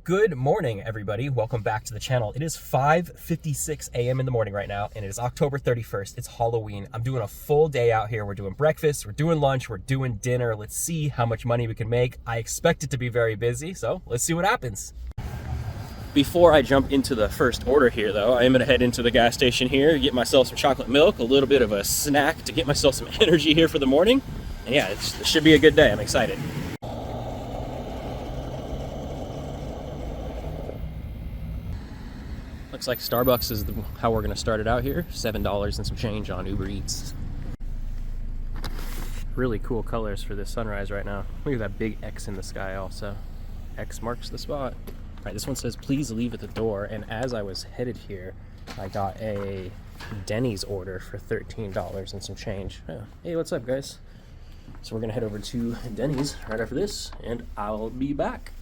Good morning, everybody. Welcome back to the channel. It is 5:56 a.m. in the morning right now, and it is October 31st. It's Halloween. I'm doing a full day out here. We're doing breakfast, we're doing lunch, we're doing dinner. Let's see how much money we can make. I expect it to be very busy, so let's see what happens. Before I jump into the first order here, though, I am going to head into the gas station here, get myself some chocolate milk, a little bit of a snack to get myself some energy here for the morning. And yeah, it should be a good day. I'm excited. Looks like Starbucks is how we're going to start it out here. $7 and some change on Uber Eats. Really cool colors for this sunrise right now. Look at that big X in the sky also. X marks the spot. All right, this one says, please leave at the door. And as I was headed here, I got a Denny's order for $13 and some change. Oh, hey, what's up, guys? So we're going to head over to Denny's right after this, and I'll be back.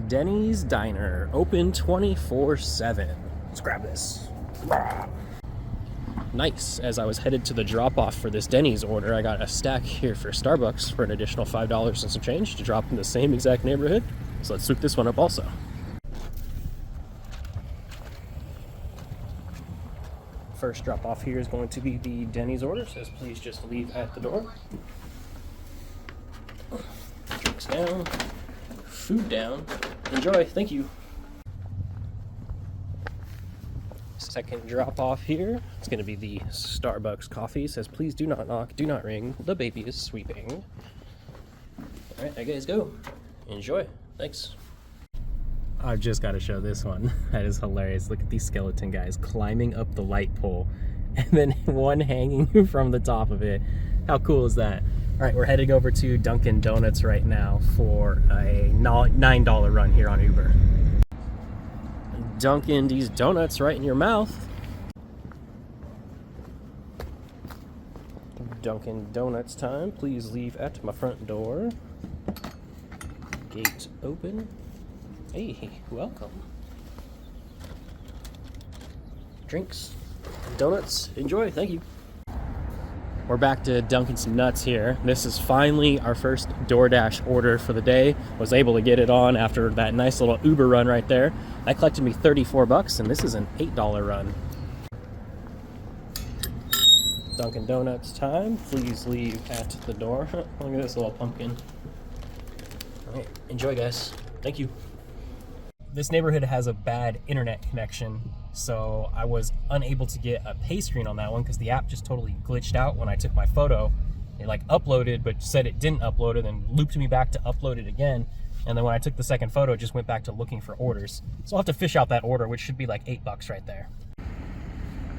Denny's Diner, open 24/7. Let's grab this. Nice. As I was headed to the drop-off for this Denny's order, I got a stack here for Starbucks for an additional $5 and some change to drop in the same exact neighborhood. So let's swoop this one up also. First drop-off here is going to be the Denny's order. It says, please just leave at the door. Drinks down. Food down. Enjoy. Thank you. Second drop off here. It's going to be the Starbucks coffee. It says, please do not knock, do not ring. The baby is sweeping. All right, there you guys go. Enjoy. Thanks. I've just got to show this one. That is hilarious. Look at these skeleton guys climbing up the light pole and then one hanging from the top of it. How cool is that? All right, we're heading over to Dunkin' Donuts right now for a $9 run here on Uber. Dunkin' these donuts right in your mouth. Dunkin' Donuts time. Please leave at my front door. Gate open. Hey, welcome. Drinks, donuts, enjoy, thank you. We're back to dunking some nuts here. This is finally our first DoorDash order for the day. Was able to get it on after that nice little Uber run right there. That collected me 34 bucks, and this is an $8 run. Dunkin' Donuts time. Please leave at the door. Look at this little pumpkin. All right, enjoy, guys. Thank you. This neighborhood has a bad internet connection, so I was unable to get a pay screen on that one because the app just totally glitched out when I took my photo. It like uploaded, but said it didn't upload it, then looped me back to upload it again. And then when I took the second photo, it just went back to looking for orders. So I'll have to fish out that order, which should be like $8 right there.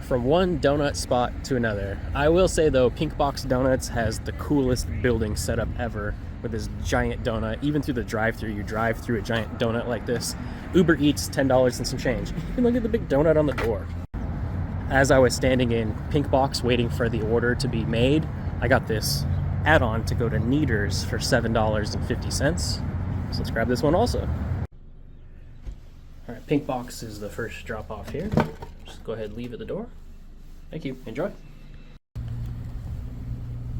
From one donut spot to another. I will say though, Pink Box Donuts has the coolest building setup ever with this giant donut. Even through the drive-thru, you drive through a giant donut like this. Uber Eats, $10 and some change. And look at the big donut on the door. As I was standing in Pink Box waiting for the order to be made, I got this add-on to go to Kneaders for $7.50. So let's grab this one also. All right, Pink Box is the first drop off here. Just go ahead and leave at the door. Thank you. Enjoy.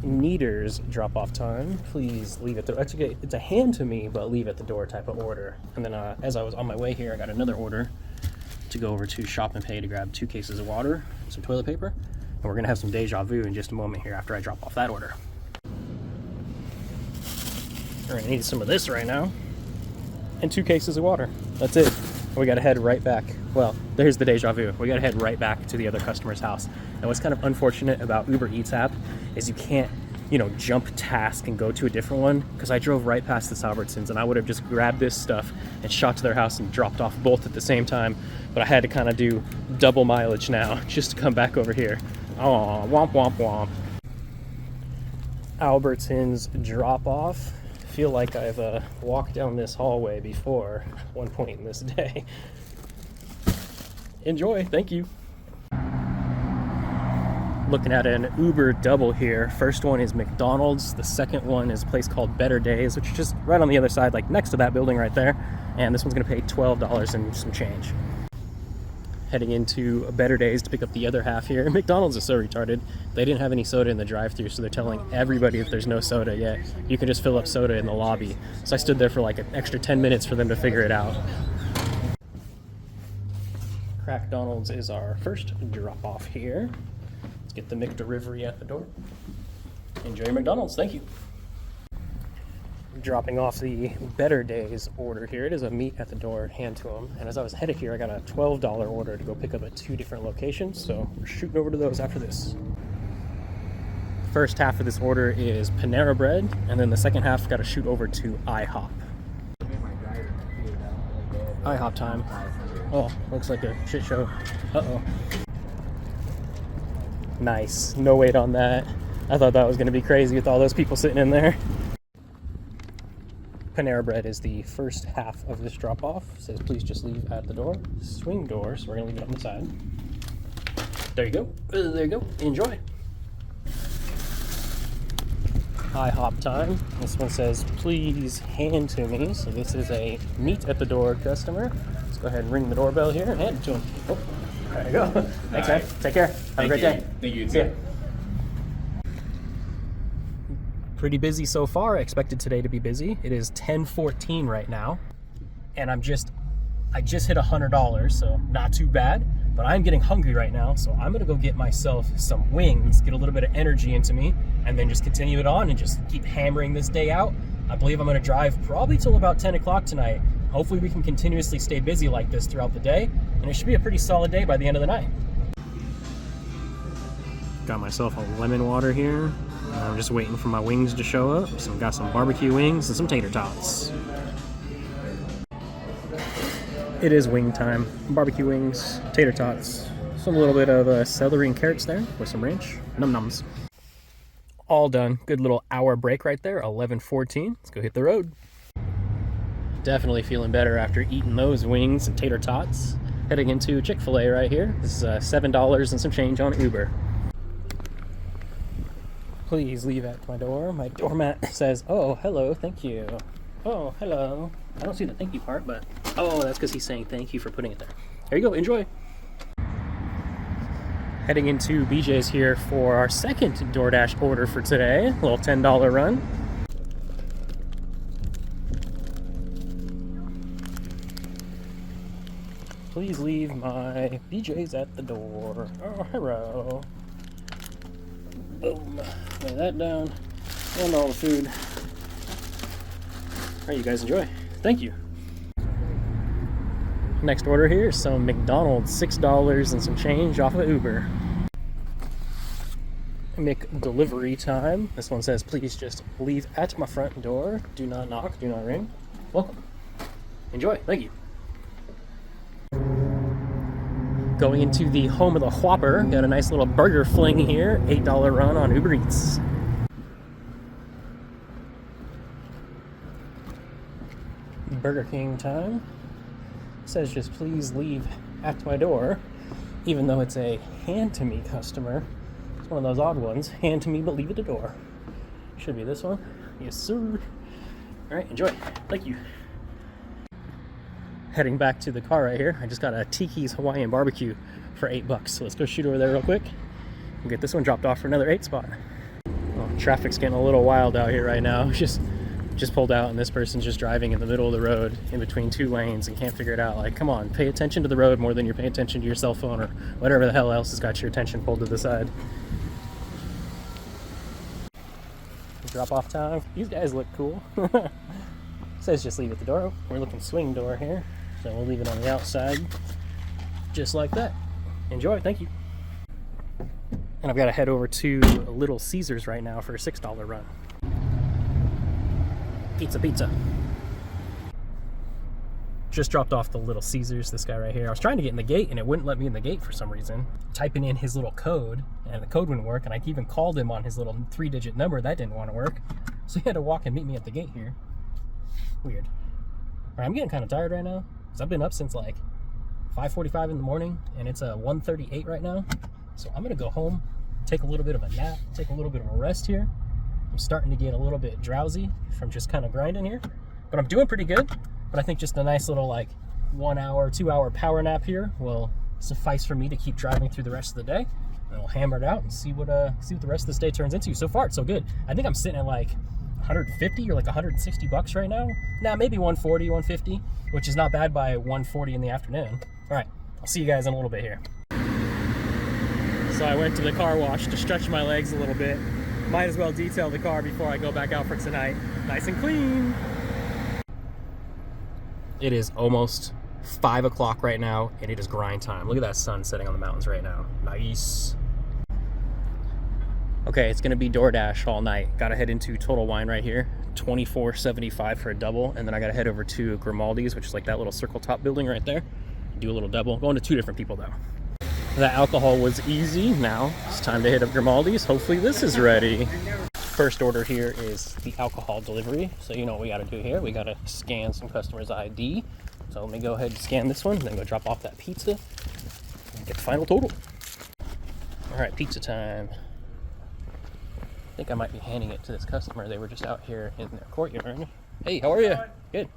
Kneaders drop-off time. Please leave at the door. Actually, it's a hand to me, but leave at the door type of order. And then as I was on my way here, I got another order to go over to Shop and Pay to grab 2 cases of water and some toilet paper. And we're gonna have some deja vu in just a moment here after I drop off that order. We're gonna need some of this right now. And 2 cases of water. That's it. We gotta head right back. Well, there's the deja vu. We gotta head right back to the other customer's house. And what's kind of unfortunate about Uber Eats app is you can't, jump task and go to a different one, because I drove right past this Albertsons and I would have just grabbed this stuff and shot to their house and dropped off both at the same time. But I had to kind of do double mileage now just to come back over here. Oh, womp womp womp. Albertsons drop off. Feel like I've walked down this hallway before at one point in this day. Enjoy, thank you. Looking at an Uber double here. First one is McDonald's. The second one is a place called Better Days, which is just right on the other side, like next to that building right there. And this one's gonna pay $12 and some change. heading into Better Days to pick up the other half here. McDonald's is so retarded. They didn't have any soda in the drive-thru, so they're telling everybody if there's no soda yet, you can just fill up soda in the lobby. So I stood there for like an extra 10 minutes for them to figure it out. Crackdonald's is our first drop-off here. Let's get the McDelivery at the door. Enjoy your McDonald's, thank you. Dropping off the Better Days order here. It is a meat at the door, hand to them. And as I was headed here, I got a $12 order to go pick up at 2 different locations. So we're shooting over to those after this. First half of this order is Panera Bread, and then the second half got to shoot over to IHOP. IHOP time. Oh, looks like a shit show. Uh-oh. Nice. No wait on that. I thought that was going to be crazy with all those people sitting in there. Panera Bread is the first half of this drop-off. It says, please just leave at the door. Swing door, so we're going to leave it on the side. There you go. There you go. Enjoy. IHOP time. This one says, please hand to me. So this is a meet at the door customer. Let's go ahead and ring the doorbell here and hand it to him. Oh, there you go. Thanks, man. Take care. Have a great day. Thank you. See ya. Pretty busy so far. I expected today to be busy. It is 10:14 right now, and I just hit $100, so not too bad, but I'm getting hungry right now, so I'm gonna go get myself some wings, get a little bit of energy into me, and then just continue it on and just keep hammering this day out. I believe I'm gonna drive probably till about 10 o'clock tonight. Hopefully we can continuously stay busy like this throughout the day, and it should be a pretty solid day by the end of the night. Got myself a lemon water here. I'm just waiting for my wings to show up. So got some barbecue wings and some tater tots. It is wing time. Barbecue wings, tater tots, some little bit of celery and carrots there with some ranch. Num nums. All done. Good little hour break right there. 11:14. Let's go hit the road. Definitely feeling better after eating those wings and tater tots. Heading into Chick-fil-A right here. This is $7 and some change on Uber. Please leave at my door. My doormat says, oh, hello, thank you. Oh, hello. I don't see the thank you part, but oh, that's because he's saying thank you for putting it there. There you go, enjoy. Heading into BJ's here for our second DoorDash order for today. A little $10 run. Please leave my BJ's at the door. Oh, hello. Boom. Lay that down. And all the food. Alright, you guys enjoy. Thank you. Next order here is some McDonald's, $6 and some change off of Uber. McDelivery time. This one says, please just leave at my front door. Do not knock, do not ring. Welcome. Enjoy. Thank you. Going into the home of the Whopper. Got a nice little burger fling here. $8 run on Uber Eats. Burger King time. Says just please leave at my door. Even though it's a hand to me customer. It's one of those odd ones. Hand to me but leave at the door. Should be this one. Yes sir. Alright, enjoy. Thank you. Heading back to the car right here. I just got a Tiki's Hawaiian barbecue for $8. So let's go shoot over there real quick and get this one dropped off for another 8 spot. Well, traffic's getting a little wild out here right now. Just pulled out and this person's just driving in the middle of the road in between 2 lanes and can't figure it out. Like, come on, pay attention to the road more than you're paying attention to your cell phone or whatever the hell else has got your attention pulled to the side. Drop off time. These guys look cool. Says just leave at the door. We're looking swing door here. So we'll leave it on the outside, just like that. Enjoy, thank you. And I've got to head over to Little Caesars right now for a $6 run. Pizza. Just dropped off the Little Caesars, this guy right here. I was trying to get in the gate and it wouldn't let me in the gate for some reason. Typing in his little code and the code wouldn't work, and I even called him on his little 3-digit number. That didn't want to work. So he had to walk and meet me at the gate here. Weird. All right, I'm getting kind of tired right now because I've been up since like 5:45 in the morning and it's 1:38 right now. So I'm gonna go home, take a little bit of a nap, take a little bit of a rest here. I'm starting to get a little bit drowsy from just kind of grinding here, but I'm doing pretty good. But I think just a nice little like 1 hour, 2 hour power nap here will suffice for me to keep driving through the rest of the day. And we'll hammer it out and see what the rest of this day turns into. So far, it's so good. I think I'm sitting at like 150 or like 160 bucks right now. Nah, maybe 140, 150, which is not bad by 140 in the afternoon. All right, I'll see you guys in a little bit here. So I went to the car wash to stretch my legs a little bit. Might as well detail the car before I go back out for tonight. Nice and clean. It is almost 5 o'clock right now, and it is grind time. Look at that sun setting on the mountains right now. Nice. Okay, it's gonna be DoorDash all night. Gotta head into Total Wine right here. $24.75 for a double, and then I gotta head over to Grimaldi's, which is like that little circle top building right there. Do a little double. Going to 2 different people though. That alcohol was easy. Now it's time to hit up Grimaldi's. Hopefully this is ready. First order here is the alcohol delivery. So you know what we gotta do here. We gotta scan some customer's ID. So let me go ahead and scan this one, then go drop off that pizza and get the final total. All right, pizza time. I think I might be handing it to this customer. They were just out here in their courtyard. Hey, how are you? Good.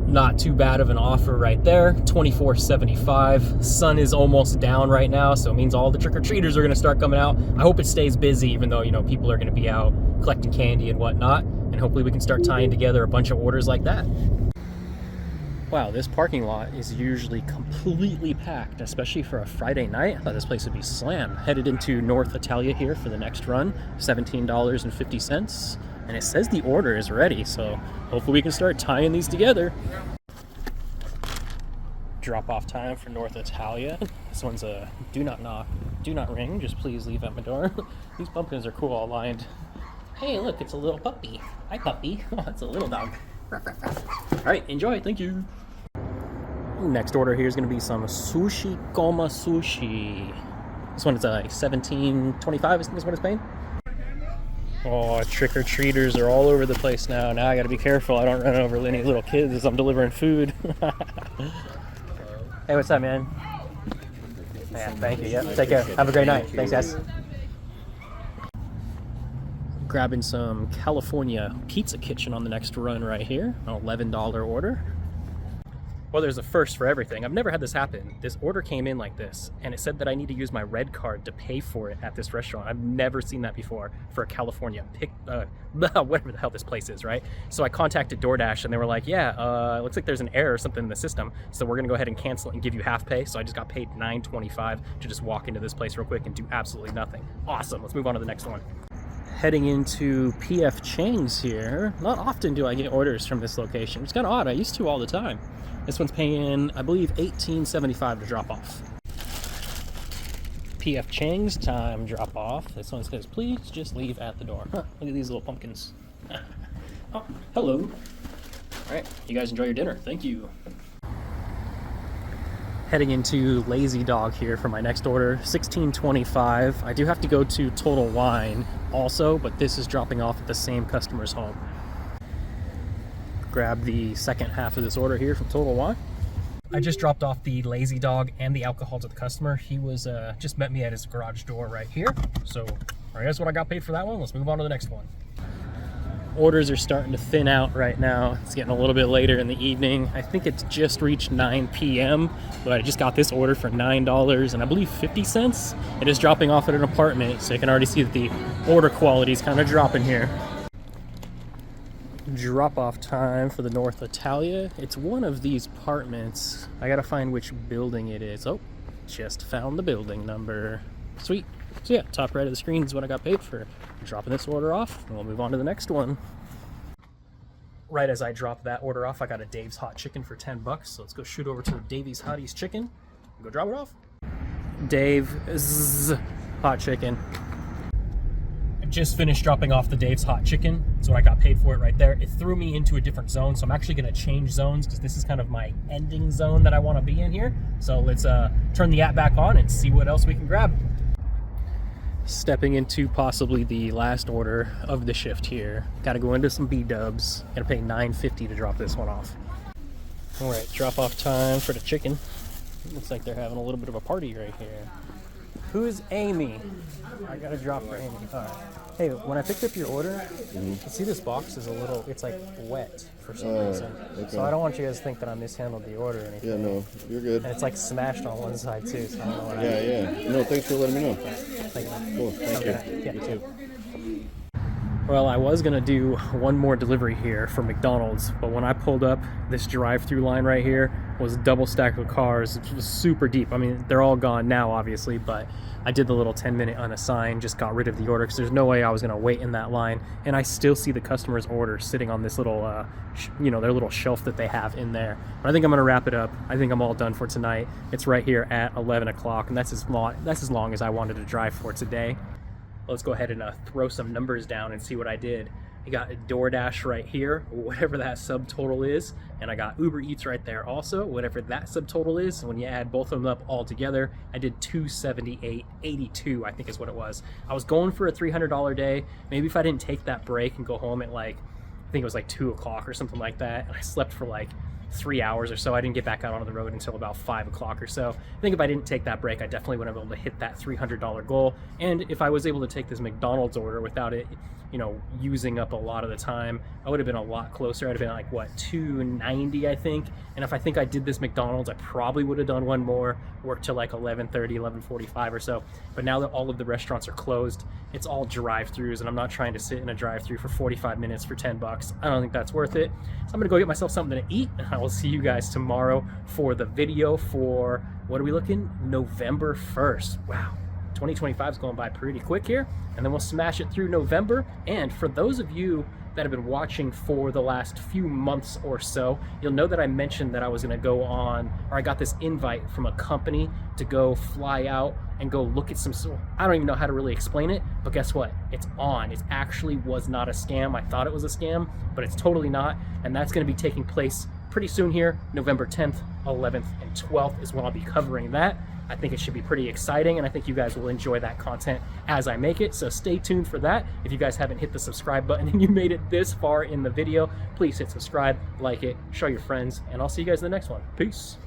Not too bad of an offer right there. $24.75. Sun is almost down right now, so it means all the trick-or-treaters are gonna start coming out. I hope it stays busy, even though, you know, people are gonna be out collecting candy and whatnot. And hopefully we can start tying together a bunch of orders like that. Wow, this parking lot is usually completely packed, especially for a Friday night. I thought this place would be slammed. Headed into North Italia here for the next run, $17.50. And it says the order is ready, so hopefully we can start tying these together. Drop off time for North Italia. This one's a do not knock, do not ring, just please leave at my door. These pumpkins are cool, all lined. Hey, look, it's a little puppy. Hi, puppy. Oh, it's a little dog. All right, enjoy, thank you. Next order here is going to be some sushi koma sushi. This one is like $17.25, I think is what it's paying. Oh, trick-or-treaters are all over the place now. Now I got to be careful I don't run over any little kids as I'm delivering food. Hey, what's up, man? Yeah, thank you. Yep, take care. Have a great night. Thanks, guys. Grabbing some California Pizza Kitchen on the next run right here. An $11 order. Well, there's a first for everything. I've never had this happen. This order came in like this, and it said that I need to use my red card to pay for it at this restaurant. I've never seen that before for a California whatever the hell this place is, right? So I contacted DoorDash, and they were like, yeah, looks like there's an error or something in the system, so we're gonna go ahead and cancel it and give you half pay. So I just got paid $9.25 to just walk into this place real quick and do absolutely nothing. Awesome, let's move on to the next one. Heading into PF Chang's here. Not often do I get orders from this location. It's kind of odd, I used to all the time. This one's paying, I believe, $18.75 to drop off. PF Chang's time drop off. This one says, please just leave at the door. Huh, look at these little pumpkins. Oh, hello. All right, you guys enjoy your dinner. Thank you. Heading into Lazy Dog here for my next order, $16.25. I do have to go to Total Wine also, but this is dropping off at the same customer's home. Grab the second half of this order here from Total Wine. I just dropped off the Lazy Dog and the alcohol to the customer. He was just met me at his garage door right here. So I guess what I got paid for that one. Let's move on to the next one. Orders are starting to thin out right now. It's getting a little bit later in the evening. I think it's just reached 9 p.m., but I just got this order for $9 and I believe 50 cents. It is dropping off at an apartment, so you can already see that the order quality is kind of dropping here. Drop off time for the North Italia. It's one of these apartments. I gotta find which building it is. Oh, just found the building number. Sweet. So yeah, top right of the screen is what I got paid for dropping this order off, and we'll move on to the next one. Right as I drop that order off, I got a Dave's Hot Chicken for $10, so let's go shoot over to Davey's Hotties Chicken and go drop it off. Dave's Hot Chicken. I just finished dropping off the Dave's Hot Chicken, so I got paid for it right there. It threw me into a different zone, so I'm actually going to change zones because this is kind of my ending zone that I want to be in here. So let's turn the app back on and see what else we can grab. Stepping into possibly the last order of the shift here. Got to go into some B-dubs. Got to pay $9.50 to drop this one off. All right, drop off time for the chicken. Looks like they're having a little bit of a party right here. Who's Amy? I got a drop for Amy. All right. Hey, when I picked up your order, you see this box is a little, it's like wet for some reason. Okay. So I don't want you guys to think that I mishandled the order or anything. Yeah, no, you're good. And it's like smashed on one side too, so I don't know what Yeah. No, thanks for letting me know. Thank you. Cool, thank you. Yeah, you too. Well, I was gonna do one more delivery here for McDonald's, but when I pulled up, this drive-through line right here was double stacked with cars. It was super deep. I mean, they're all gone now, obviously, but I did the little 10-minute unassigned, just got rid of the order because there's no way I was gonna wait in that line. And I still see the customer's order sitting on this little, their little shelf that they have in there. But I think I'm gonna wrap it up. I think I'm all done for tonight. It's right here at 11 o'clock, and that's as long as I wanted to drive for today. Let's go ahead and throw some numbers down and see what I did. I got a DoorDash right here, whatever that subtotal is, and I got Uber Eats right there also, whatever that subtotal is. When you add both of them up all together, I did $278.82, I think is what it was. I was going for a $300 day. Maybe if I didn't take that break and go home at like, I think it was like 2 o'clock or something like that, and I slept for like 3 hours or so. I didn't get back out onto the road until about 5 o'clock or so. I think if I didn't take that break, I definitely would have been able to hit that $300 goal. And if I was able to take this McDonald's order without it, using up a lot of the time, I would have been a lot closer. I'd have been like, what, 290, I think. And if I think I did this McDonald's, I probably would have done one more, worked till like 11:30, 11:45 or so. But now that all of the restaurants are closed, it's all drive-throughs, and I'm not trying to sit in a drive-through for 45 minutes for 10 bucks. I don't think that's worth it. So I'm gonna go get myself something to eat, and I will see you guys tomorrow for the video for, what are we looking? November 1st. Wow. 2025 is going by pretty quick here, and then we'll smash it through November. And for those of you that have been watching for the last few months or so, you'll know that I mentioned that I was going to go on, or I got this invite from a company to go fly out and go look at some, I don't even know how to really explain it, but guess what? It's on. It actually was not a scam. I thought it was a scam, but it's totally not. And that's going to be taking place pretty soon here. November 10th, 11th, and 12th is when I'll be covering that. I think it should be pretty exciting, and I think you guys will enjoy that content as I make it. So stay tuned for that. If you guys haven't hit the subscribe button and you made it this far in the video, please hit subscribe, like it, show your friends, and I'll see you guys in the next one. Peace.